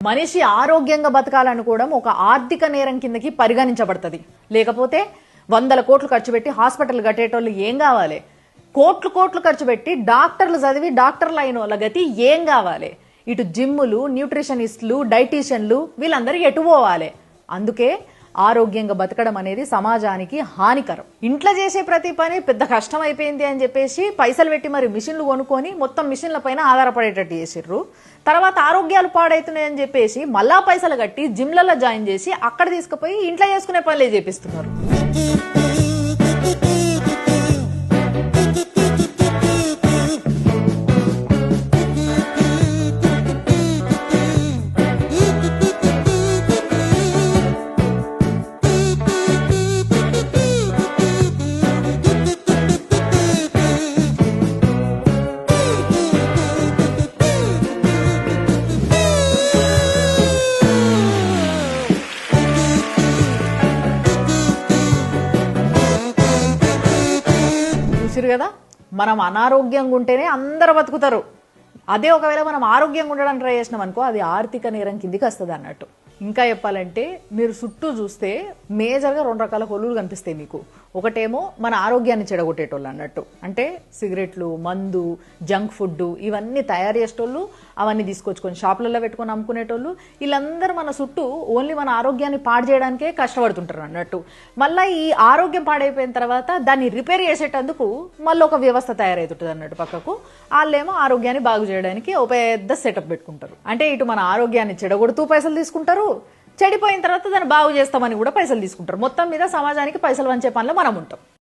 మనిషి ఆరోగ్యంగా బతకాలనుకోవడం ఒక ఆర్థిక నేరం కిందకి పరిగణించబడుతుంది. లేకపోతే 100 కోట్లు ఖర్చు పెట్టి హాస్పిటల్ కట్టేటోళ్ళు ఏం కావాలి? కోట్లు కోట్లు ఖర్చు పెట్టి డాక్టర్లు చదివి డాక్టర్లు అయిన వాళ్ళ గతి ఏం కావాలి? ఇటు జిమ్ములు, న్యూట్రిషనిస్టులు, డైటీషియన్లు వీళ్ళందరూ ఎటు పోవాలి? అందుకే ఆరోగ్యంగా బతకడం అనేది సమాజానికి హానికరం. ఇంట్లో చేసే ప్రతి పని పెద్ద కష్టం అయిపోయింది అని చెప్పేసి పైసలు పెట్టి మరి మిషన్లు కొనుక్కొని మొత్తం మిషన్ల పైన ఆధారపడేటట్టు చేసిర్రు. తర్వాత ఆరోగ్యాలు పాడవుతున్నాయని చెప్పేసి మళ్ళా పైసలు కట్టి జిమ్లలో జాయిన్ చేసి అక్కడ తీసుకుపోయి ఇంట్లో చేసుకునే పనులే చేపిస్తున్నారు. కదా, మనం అనారోగ్యంగా ఉంటేనే అందరూ బతుకుతారు. అదే ఒకవేళ మనం ఆరోగ్యంగా ఉండడానికి ట్రై చేసినాం అనుకో, అది ఆర్థిక నేరం కిందికి వస్తుంది అన్నట్టు. ఇంకా చెప్పాలంటే మీరు చుట్టూ చూస్తే మేజర్గా 2 రకాల కొలువులు కనిపిస్తాయి మీకు. ఒకటేమో మన ఆరోగ్యాన్ని చెడగొట్టేటోళ్ళు అన్నట్టు, అంటే సిగరెట్లు, మందు, జంక్ ఫుడ్ ఇవన్నీ తయారు చేసేటోళ్ళు, అవన్నీ తీసుకొచ్చుకొని షాపులలో పెట్టుకొని అమ్ముకునేటోళ్ళు, వీళ్ళందరూ మన చుట్టూ ఓన్లీ మన ఆరోగ్యాన్ని పాడు చేయడానికే కష్టపడుతుంటారు అన్నట్టు. మళ్ళీ ఈ ఆరోగ్యం పాడైపోయిన తర్వాత దాన్ని రిపేర్ చేసేటందుకు మళ్ళీ ఒక వ్యవస్థ తయారవుతుంటుంది అన్నట్టు పక్కకు. వాళ్ళేమో ఆరోగ్యాన్ని బాగు చేయడానికి ఒక పెద్ద సెటప్ పెట్టుకుంటారు. అంటే ఇటు మన ఆరోగ్యాన్ని చెడగొడుతూ పైసలు తీసుకుంటారు, చెడిపోయిన తర్వాత దాన్ని బాగు చేస్తామని కూడా పైసలు తీసుకుంటారు. మొత్తం మీద సమాజానికి పైసలు వంచే పనిలో మనం ఉంటాం.